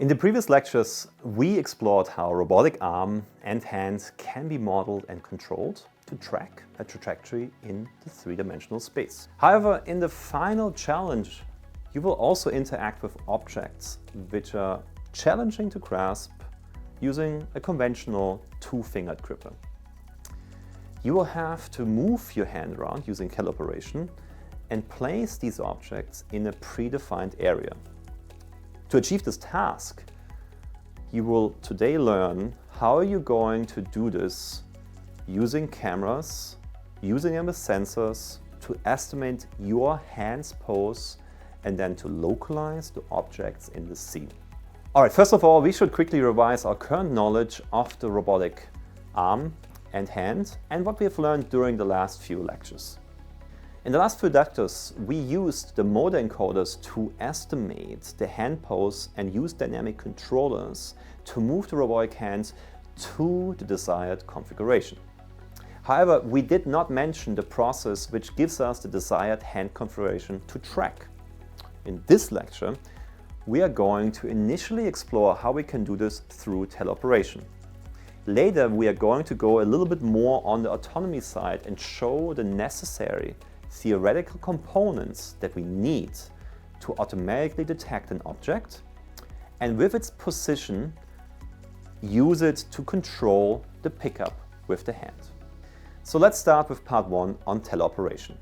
In the previous lectures, we explored how a robotic arm and hand can be modeled and controlled to track a trajectory in the three-dimensional space. However, in the final challenge, you will also interact with objects which are challenging to grasp using a conventional two-fingered gripper. You will have to move your hand around using Teleoperation and place these objects in a predefined area. To achieve this task, you will today learn how you're going to do this using cameras, using them as sensors to estimate your hand's pose and then to localize the objects in the scene. Alright, first of all, we should quickly revise our current knowledge of the robotic arm and hand and what we have learned during the last few lectures. In the last few lectures, we used the motor encoders to estimate the hand pose and use dynamic controllers to move the robotic hand to the desired configuration. However, we did not mention the process which gives us the desired hand configuration to track. In this lecture, we are going to initially explore how we can do this through Teleoperation. Later, we are going to go a little bit more on the autonomy side and show the necessary theoretical components that we need to automatically detect an object and with its position use it to control the pickup with the hand. So let's start with part 1 on Teleoperation.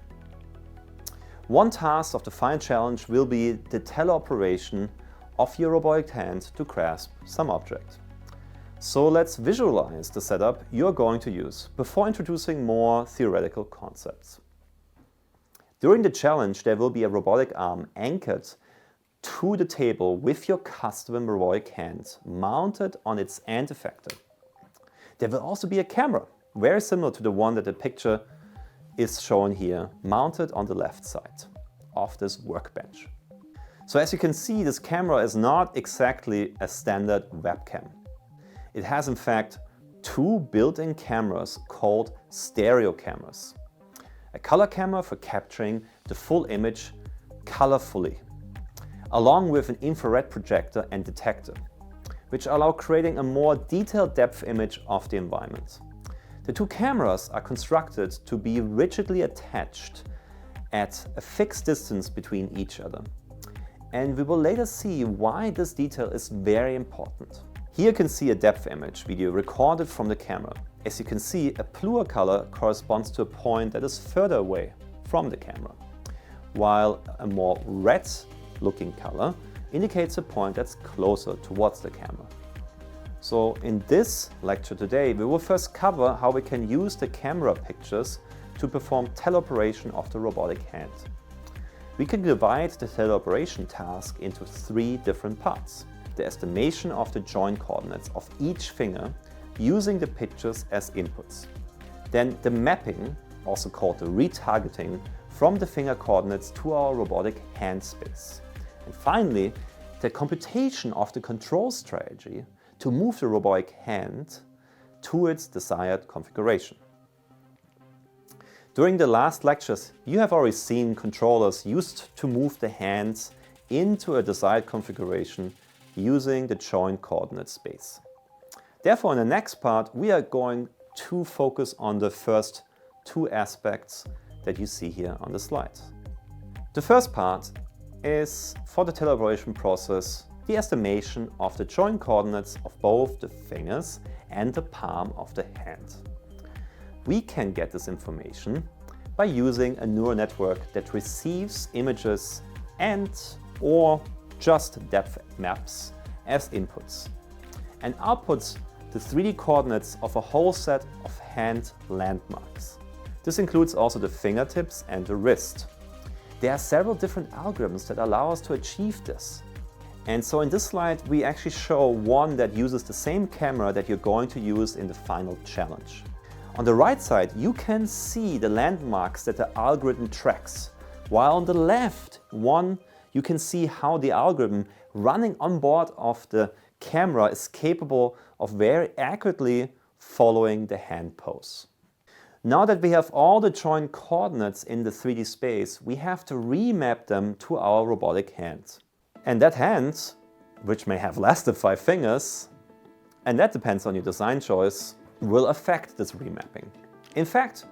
One task of the final challenge will be the teleoperation of your robotic hand to grasp some object. So let's visualize the setup you're going to use before introducing more theoretical concepts. During the challenge, there will be a robotic arm anchored to the table with your custom robotic hand mounted on its end effector. There will also be a camera, very similar to the one that the picture is shown here, mounted on the left side of this workbench. So as you can see, this camera is not exactly a standard webcam. It has in fact two built-in cameras called stereo cameras. A color camera for capturing the full image colorfully, along with an infrared projector and detector, which allow creating a more detailed depth image of the environment. The two cameras are constructed to be rigidly attached at a fixed distance between each other. And we will later see why this detail is very important. Here you can see a depth image video recorded from the camera. As you can see, a bluer color corresponds to a point that is further away from the camera, while a more red-looking color indicates a point that's closer towards the camera. So in this lecture today, we will first cover how we can use the camera pictures to perform teleoperation of the robotic hand. We can divide the teleoperation task into 3 different parts. The estimation of the joint coordinates of each finger using the pictures as inputs. Then the mapping, also called the retargeting, from the finger coordinates to our robotic hand space. And finally, the computation of the control strategy to move the robotic hand to its desired configuration. During the last lectures, you have already seen controllers used to move the hands into a desired configuration using the joint coordinate space. Therefore, in the next part, we are going to focus on the first 2 aspects that you see here on the slide. The first part is, for the teleoperation process, the estimation of the joint coordinates of both the fingers and the palm of the hand. We can get this information by using a neural network that receives images and/or just depth maps as inputs and outputs the 3D coordinates of a whole set of hand landmarks. This includes also the fingertips and the wrist. There are several different algorithms that allow us to achieve this. And so in this slide, we actually show one that uses the same camera that you're going to use in the final challenge. On the right side, you can see the landmarks that the algorithm tracks, while on the left one, you can see how the algorithm running on board of the camera is capable of very accurately following the hand pose. Now that we have all the joint coordinates in the 3D space, we have to remap them to our robotic hand. And that hand which may have less than 5 fingers, and that depends on your design choice, will affect this remapping. In fact,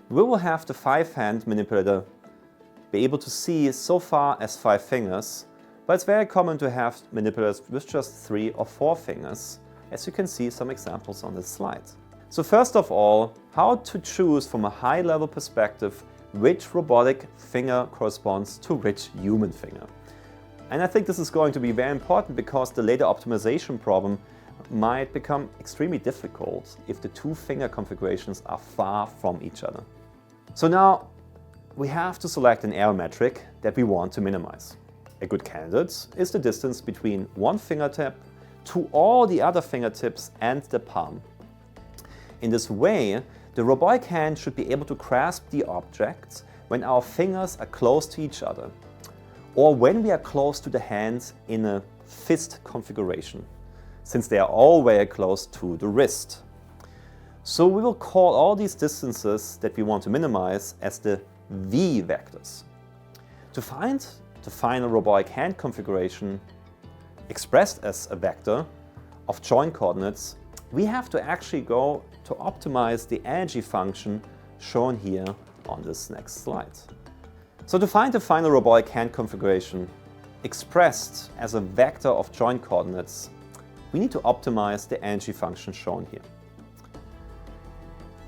we will have the 5-hand manipulator be able to see so far as 5 fingers, but it's very common to have manipulators with just 3 or 4 fingers, as you can see some examples on this slide. So first of all, how to choose from a high-level perspective which robotic finger corresponds to which human finger. And I think this is going to be very important because the later optimization problem might become extremely difficult if the 2 finger configurations are far from each other. So now we have to select an error metric that we want to minimize. A good candidate is the distance between one fingertip to all the other fingertips and the palm. In this way, the robotic hand should be able to grasp the objects when our fingers are close to each other, or when we are close to the hands in a fist configuration, since they are all very close to the wrist. So we will call all these distances that we want to minimize as the V vectors. To find the final robotic hand configuration expressed as a vector of joint coordinates, we have to actually go to optimize the energy function shown here on this next slide. So to find the final robotic hand configuration expressed as a vector of joint coordinates, we need to optimize the energy function shown here.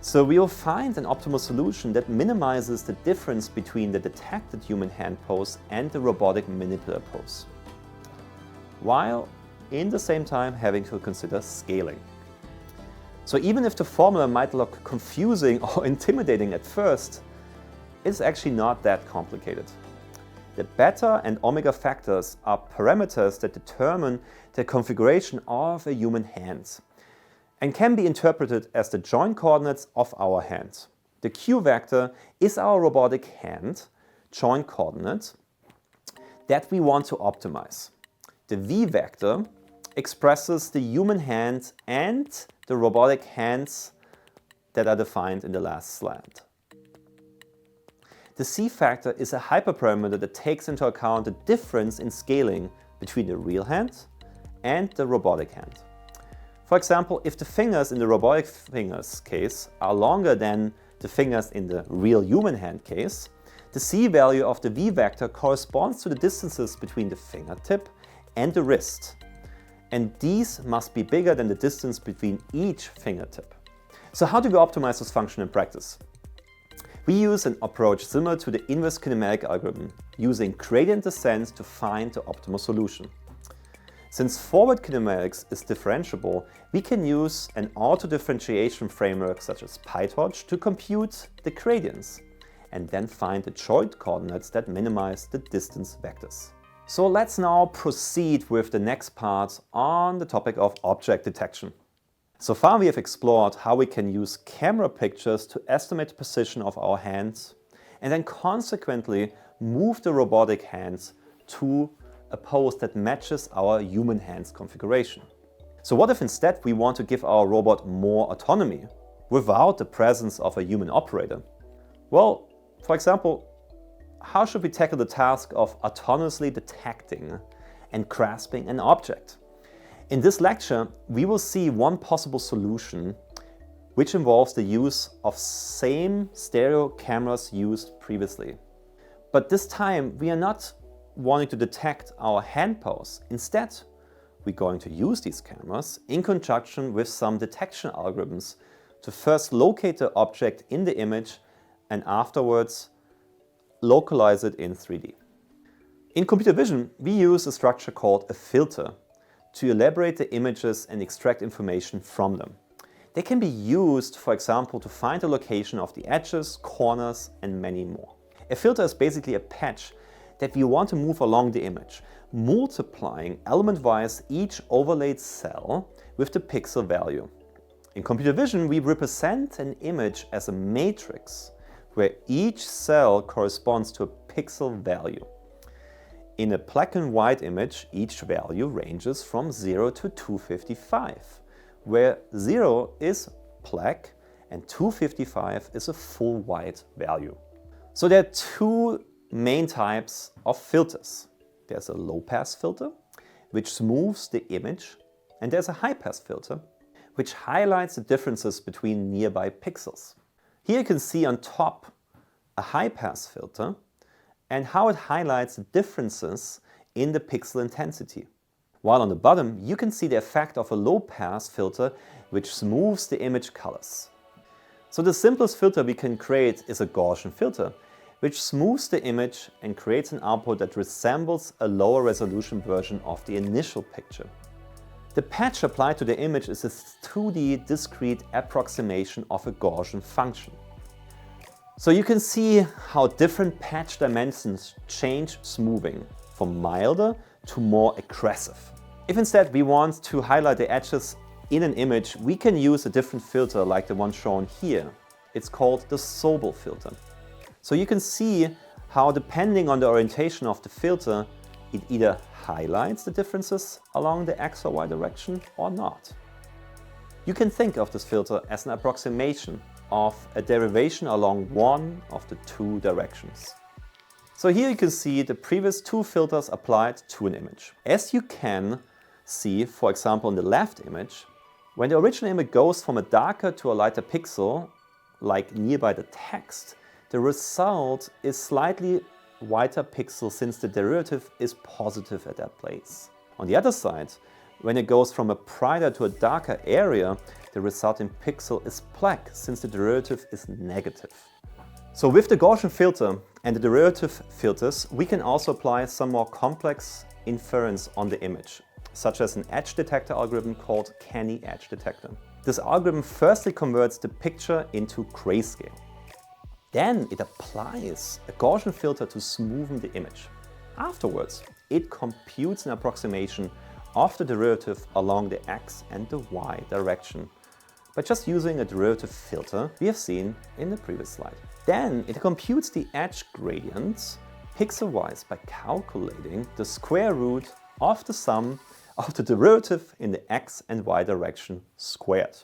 So we will find an optimal solution that minimizes the difference between the detected human hand pose and the robotic manipulator pose, while in the same time having to consider scaling. So even if the formula might look confusing or intimidating at first, it's actually not that complicated. The beta and omega factors are parameters that determine the configuration of a human hand and can be interpreted as the joint coordinates of our hand. The Q vector is our robotic hand joint coordinate that we want to optimize. The V vector expresses the human hand and the robotic hands that are defined in the last slide. The C factor is a hyperparameter that takes into account the difference in scaling between the real hand and the robotic hand. For example, if the fingers in the robotic fingers case are longer than the fingers in the real human hand case, the C value of the V vector corresponds to the distances between the fingertip and the wrist, and these must be bigger than the distance between each fingertip. So how do we optimize this function in practice? We use an approach similar to the inverse kinematic algorithm, using gradient descent to find the optimal solution. Since forward kinematics is differentiable, we can use an auto-differentiation framework such as PyTorch to compute the gradients and then find the joint coordinates that minimize the distance vectors. So let's now proceed with the next part on the topic of object detection. So far we have explored how we can use camera pictures to estimate the position of our hands and then consequently move the robotic hands to a pose that matches our human hands configuration. So what if instead we want to give our robot more autonomy without the presence of a human operator? Well, for example, how should we tackle the task of autonomously detecting and grasping an object? In this lecture, we will see one possible solution which involves the use of same stereo cameras used previously. But this time we are not wanting to detect our hand pose. Instead, we're going to use these cameras in conjunction with some detection algorithms to first locate the object in the image and afterwards localize it in 3D. In computer vision, we use a structure called a filter to elaborate the images and extract information from them. They can be used, for example, to find the location of the edges, corners, and many more. A filter is basically a patch that we want to move along the image, multiplying element-wise each overlaid cell with the pixel value. In computer vision, we represent an image as a matrix where each cell corresponds to a pixel value. In a black and white image, each value ranges from 0 to 255, where 0 is black and 255 is a full white value. So there are two main types of filters. There's a low-pass filter, which smooths the image, and there's a high-pass filter, which highlights the differences between nearby pixels. Here you can see on top a high-pass filter and how it highlights the differences in the pixel intensity. While on the bottom you can see the effect of a low-pass filter which smooths the image colors. So the simplest filter we can create is a Gaussian filter, which smooths the image and creates an output that resembles a lower resolution version of the initial picture. The patch applied to the image is a 2D discrete approximation of a Gaussian function. So you can see how different patch dimensions change smoothing from milder to more aggressive. If instead we want to highlight the edges in an image, we can use a different filter like the one shown here. It's called the Sobel filter. So you can see how, depending on the orientation of the filter, it either highlights the differences along the X or Y direction or not. You can think of this filter as an approximation of a derivation along one of the two directions. So here you can see the previous two filters applied to an image. As you can see, for example, in the left image, when the original image goes from a darker to a lighter pixel, like nearby the text, the result is slightly whiter pixel since the derivative is positive at that place. On the other side, when it goes from a brighter to a darker area, the resulting pixel is black since the derivative is negative. So with the Gaussian filter and the derivative filters, we can also apply some more complex inference on the image, such as an edge detector algorithm called Canny Edge Detector. This algorithm firstly converts the picture into grayscale. Then it applies a Gaussian filter to smoothen the image. Afterwards, it computes an approximation of the derivative along the X and the Y direction by just using a derivative filter we have seen in the previous slide. Then it computes the edge gradients pixel-wise by calculating the square root of the sum of the derivative in the X and Y direction squared.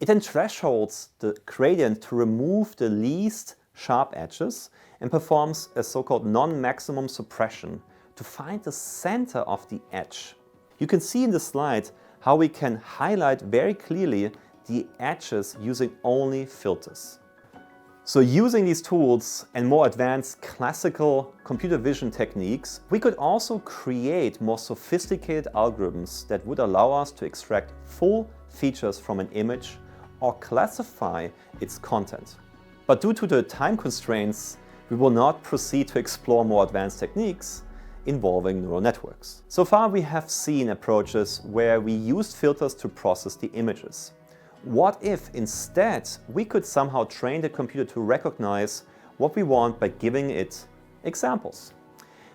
It then thresholds the gradient to remove the least sharp edges and performs a so-called non-maximum suppression to find the center of the edge. You can see in the slide how we can highlight very clearly the edges using only filters. So using these tools and more advanced classical computer vision techniques, we could also create more sophisticated algorithms that would allow us to extract full features from an image or classify its content. But due to the time constraints, we will not proceed to explore more advanced techniques involving neural networks. So far we have seen approaches where we used filters to process the images. What if instead we could somehow train the computer to recognize what we want by giving it examples?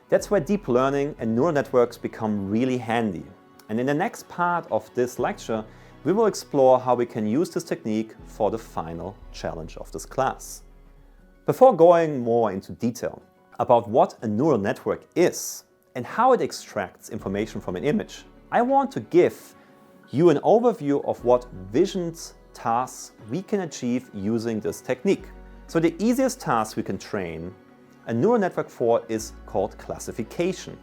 That's where deep learning and neural networks become really handy. And in the next part of this lecture, we will explore how we can use this technique for the final challenge of this class. Before going more into detail about what a neural network is and how it extracts information from an image, I want to give you an overview of what vision tasks we can achieve using this technique. So the easiest task we can train a neural network for is called classification.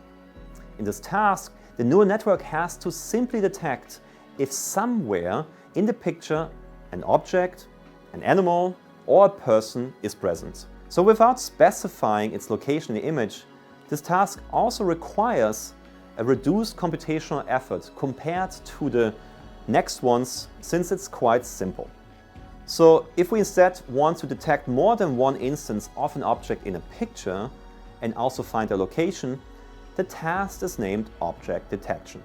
In this task, the neural network has to simply detect if somewhere in the picture an object, an animal, or a person is present. So without specifying its location in the image, this task also requires a reduced computational effort compared to the next ones, since it's quite simple. So if we instead want to detect more than one instance of an object in a picture and also find their location, the task is named object detection.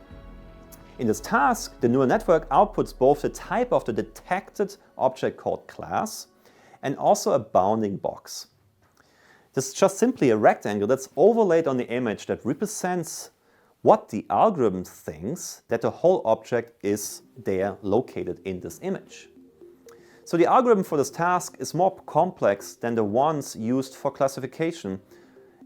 In this task, the neural network outputs both the type of the detected object called class and also a bounding box. This is just simply a rectangle that's overlaid on the image that represents what the algorithm thinks that the whole object is there located in this image. So the algorithm for this task is more complex than the ones used for classification,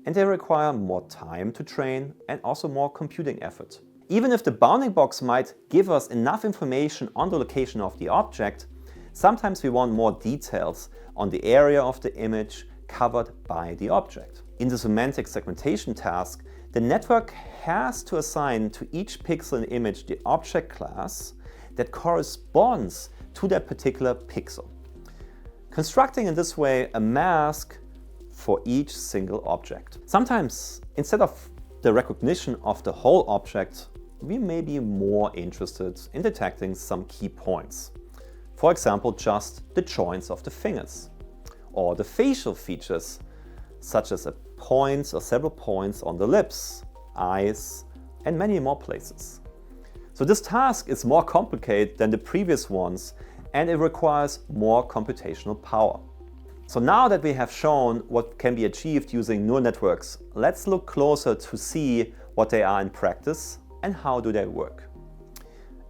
and they require more time to train and also more computing effort. Even if the bounding box might give us enough information on the location of the object, sometimes we want more details on the area of the image covered by the object. In the semantic segmentation task, the network has to assign to each pixel in the image the object class that corresponds to that particular pixel, constructing in this way a mask for each single object. Sometimes, instead of the recognition of the whole object, we may be more interested in detecting some key points. For example, just the joints of the fingers, or the facial features, such as a point or several points on the lips, eyes, and many more places. So this task is more complicated than the previous ones, and it requires more computational power. So now that we have shown what can be achieved using neural networks, let's look closer to see what they are in practice and how do they work.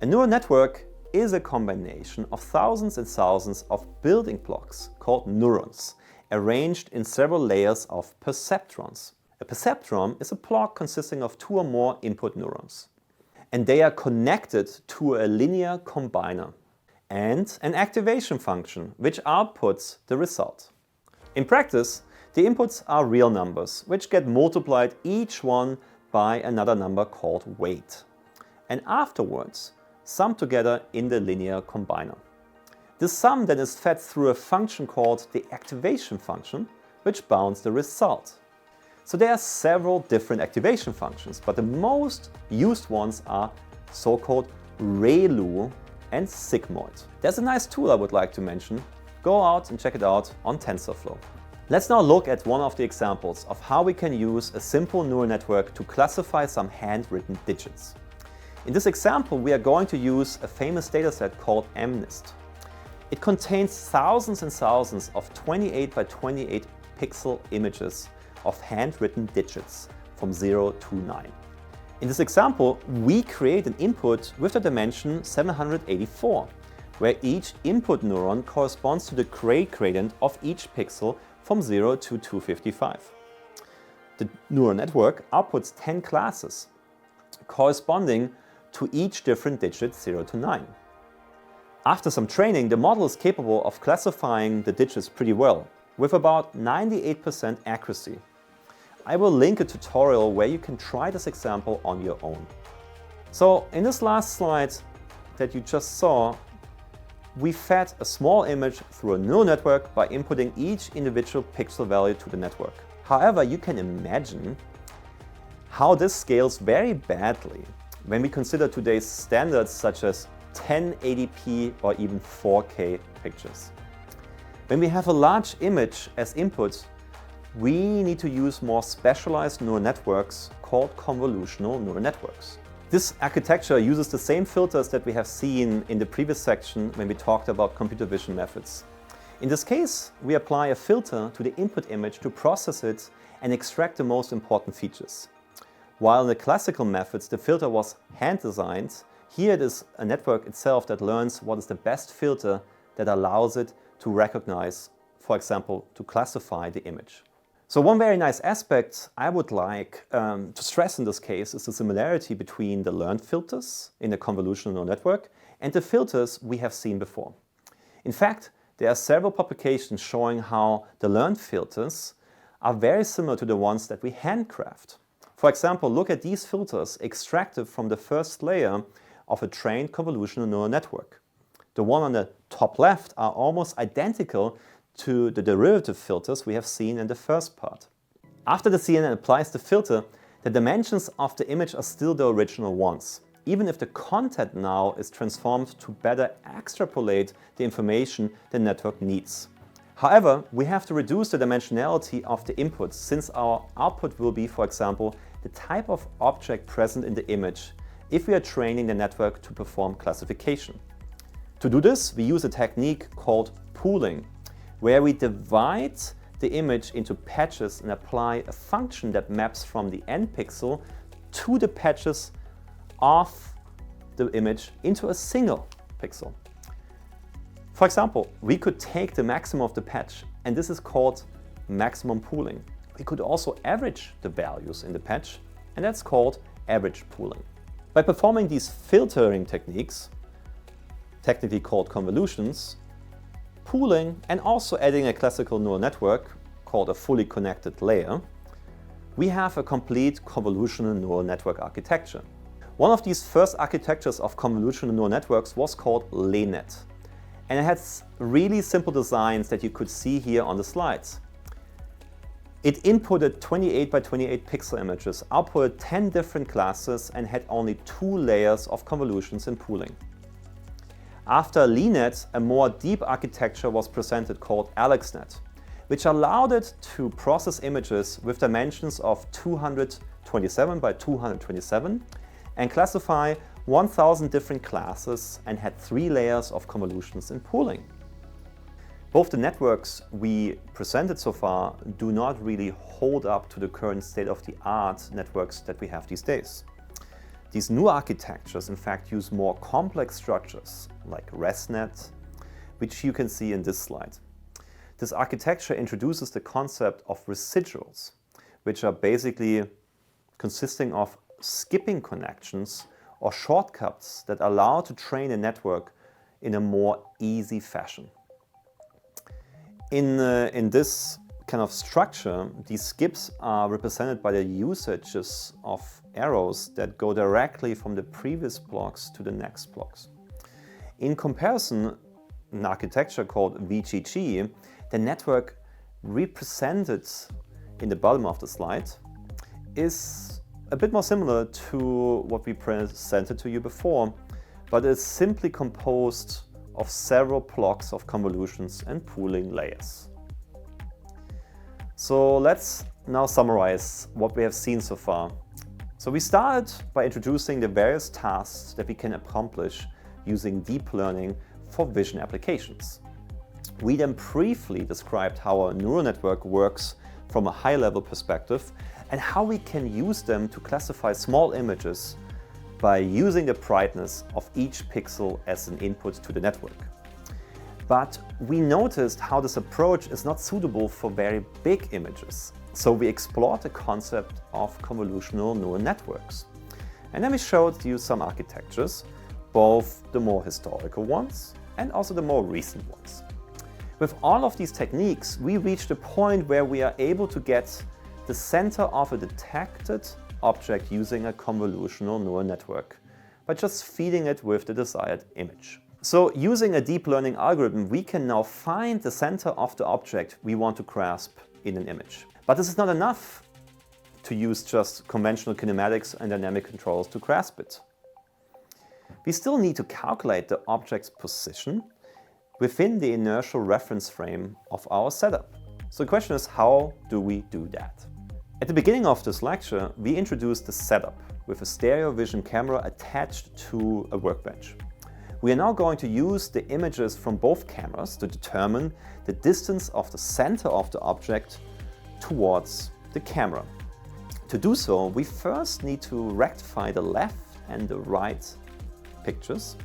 A neural network is a combination of thousands and thousands of building blocks called neurons, arranged in several layers of perceptrons. A perceptron is a block consisting of 2 or more input neurons, and they are connected to a linear combiner and an activation function which outputs the result. In practice, the inputs are real numbers which get multiplied each one by another number called weight, and afterwards summed together in the linear combiner. This sum then is fed through a function called the activation function, which bounds the result. So there are several different activation functions, but the most used ones are so-called ReLU and sigmoid. There's a nice tool I would like to mention. Go out and check it out on TensorFlow. Let's now look at one of the examples of how we can use a simple neural network to classify some handwritten digits. In this example, we are going to use a famous dataset called MNIST. It contains thousands and thousands of 28 by 28 pixel images of handwritten digits from 0 to 9. In this example, we create an input with the dimension 784, where each input neuron corresponds to the grade gradient of each pixel from 0 to 255. The neural network outputs 10 classes, corresponding to each different digit 0 to 9. After some training, the model is capable of classifying the digits pretty well, with about 98% accuracy. I will link a tutorial where you can try this example on your own. So in this last slide that you just saw, we fed a small image through a neural network by inputting each individual pixel value to the network. However, you can imagine how this scales very badly when we consider today's standards such as 1080p or even 4K pictures. When we have a large image as input, we need to use more specialized neural networks called convolutional neural networks. This architecture uses the same filters that we have seen in the previous section when we talked about computer vision methods. In this case, we apply a filter to the input image to process it and extract the most important features. While in the classical methods the filter was hand-designed, here it is a network itself that learns what is the best filter that allows it to recognize, for example, to classify the image. So one very nice aspect I would like to stress in this case is the similarity between the learned filters in the convolutional neural network and the filters we have seen before. In fact, there are several publications showing how the learned filters are very similar to the ones that we handcraft. For example, look at these filters extracted from the first layer of a trained convolutional neural network. The one on the top left are almost identical to the derivative filters we have seen in the first part. After the CNN applies the filter, the dimensions of the image are still the original ones, even if the content now is transformed to better extrapolate the information the network needs. However, we have to reduce the dimensionality of the inputs since our output will be, for example, the type of object present in the image if we are training the network to perform classification. To do this, we use a technique called pooling, where we divide the image into patches and apply a function that maps from the end pixel to the patches of the image into a single pixel. For example, we could take the maximum of the patch, and this is called maximum pooling. We could also average the values in the patch, and that's called average pooling. By performing these filtering techniques, technically called convolutions, pooling, and also adding a classical neural network called a fully connected layer, we have a complete convolutional neural network architecture. One of these first architectures of convolutional neural networks was called LeNet. And it has really simple designs that you could see here on the slides. It inputted 28 by 28 pixel images, outputted 10 different classes, and had only 2 layers of convolutions and pooling. After LeNet, a more deep architecture was presented called AlexNet, which allowed it to process images with dimensions of 227 by 227 and classify 1000 different classes and had 3 layers of convolutions and pooling. Both the networks we presented so far do not really hold up to the current state-of-the-art networks that we have these days. These new architectures in fact use more complex structures like ResNet, which you can see in this slide. This architecture introduces the concept of residuals, which are basically consisting of skipping connections or shortcuts that allow to train a network in a more easy fashion. In this kind of structure, these skips are represented by the usages of arrows that go directly from the previous blocks to the next blocks. In comparison, an architecture called VGG, the network represented in the bottom of the slide, is a bit more similar to what we presented to you before, but is simply composed of several blocks of convolutions and pooling layers. So let's now summarize what we have seen so far. So we started by introducing the various tasks that we can accomplish using deep learning for vision applications. We then briefly described how a neural network works from a high-level perspective and how we can use them to classify small images by using the brightness of each pixel as an input to the network. But we noticed how this approach is not suitable for very big images. So we explored the concept of convolutional neural networks. And then we showed you some architectures, both the more historical ones and also the more recent ones. With all of these techniques, we reached a point where we are able to get the center of a detected object using a convolutional neural network by just feeding it with the desired image. So using a deep learning algorithm, we can now find the center of the object we want to grasp in an image. But this is not enough to use just conventional kinematics and dynamic controls to grasp it. We still need to calculate the object's position within the inertial reference frame of our setup. So the question is, how do we do that? At the beginning of this lecture, we introduced the setup with a stereo vision camera attached to a workbench. We are now going to use the images from both cameras to determine the distance of the center of the object towards the camera. To do so, we first need to rectify the left and the right pictures,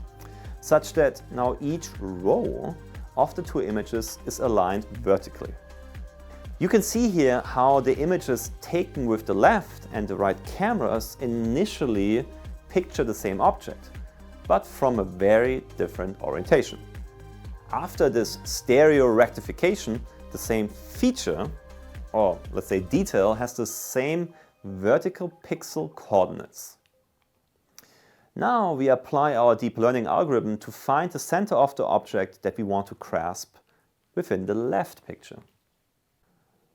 such that now each row of the 2 images is aligned vertically. You can see here how the images taken with the left and the right cameras initially picture the same object, but from a very different orientation. After this stereo rectification, the same feature, or let's say detail, has the same vertical pixel coordinates. Now we apply our deep learning algorithm to find the center of the object that we want to grasp within the left picture.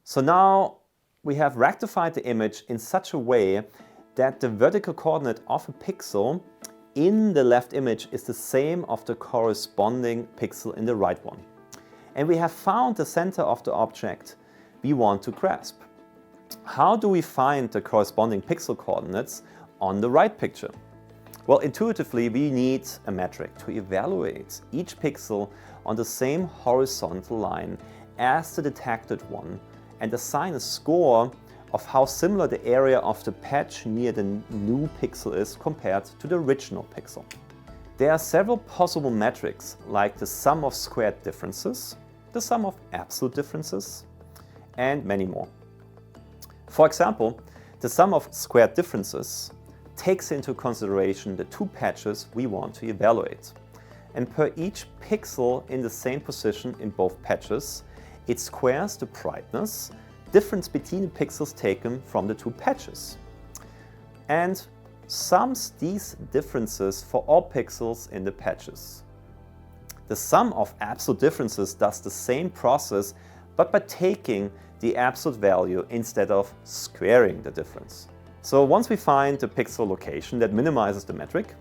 So now we have rectified the image in such a way that the vertical coordinate of a pixel in the left image is the same of the corresponding pixel in the right one. And we have found the center of the object we want to grasp. How do we find the corresponding pixel coordinates on the right picture? Well, intuitively, we need a metric to evaluate each pixel on the same horizontal line as the detected one and assign a score of how similar the area of the patch near the new pixel is compared to the original pixel. There are several possible metrics, like the sum of squared differences, the sum of absolute differences, and many more. For example, the sum of squared differences takes into consideration the 2 patches we want to evaluate. And per each pixel in the same position in both patches, it squares the brightness difference between the pixels taken from the two patches, and sums these differences for all pixels in the patches. The sum of absolute differences does the same process, but by taking the absolute value instead of squaring the difference. So once we find the pixel location that minimizes the metric,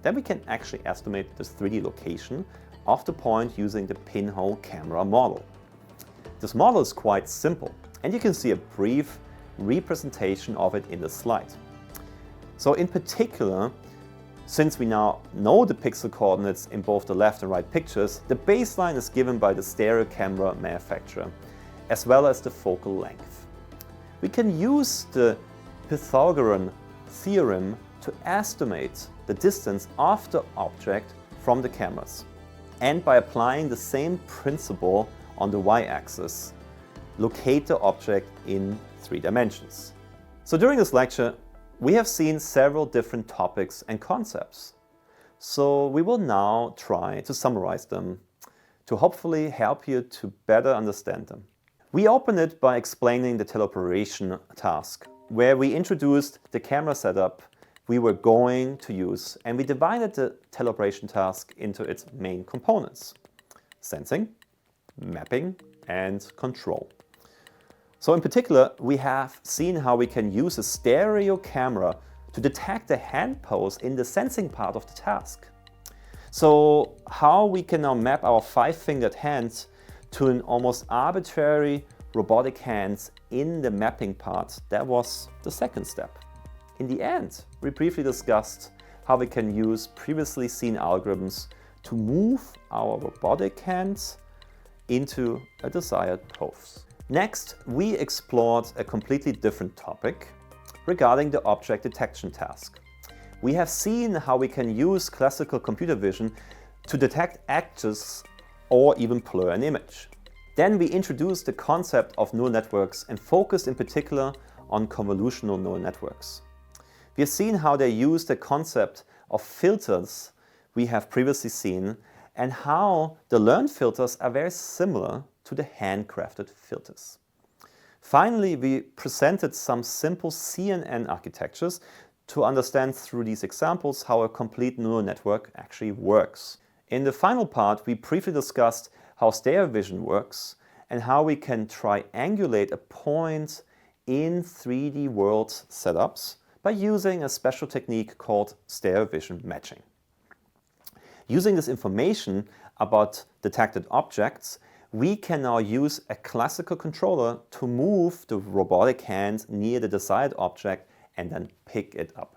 then we can actually estimate the 3D location of the point using the pinhole camera model. This model is quite simple, and you can see a brief representation of it in the slide. So in particular, since we now know the pixel coordinates in both the left and right pictures, the baseline is given by the stereo camera manufacturer, as well as the focal length. We can use the Pythagorean theorem to estimate the distance of the object from the cameras, and by applying the same principle on the y-axis, locate the object in 3 dimensions. So during this lecture, we have seen several different topics and concepts. So we will now try to summarize them to hopefully help you to better understand them. We opened it by explaining the teleoperation task, where we introduced the camera setup we were going to use, and we divided the teleoperation task into its main components: sensing, mapping, and control. So in particular, we have seen how we can use a stereo camera to detect the hand pose in the sensing part of the task. So how we can now map our 5-fingered hands to an almost arbitrary robotic hands in the mapping part, that was the second step. In the end, we briefly discussed how we can use previously seen algorithms to move our robotic hands into a desired pose. Next, we explored a completely different topic regarding the object detection task. We have seen how we can use classical computer vision to detect edges or even blur an image. Then we introduced the concept of neural networks and focused in particular on convolutional neural networks. We have seen how they use the concept of filters we have previously seen, and how the learned filters are very similar to the handcrafted filters. Finally, we presented some simple CNN architectures to understand through these examples how a complete neural network actually works. In the final part, we briefly discussed how stereo vision works and how we can triangulate a point in 3D world setups by using a special technique called stereo vision matching. Using this information about detected objects, we can now use a classical controller to move the robotic hand near the desired object and then pick it up.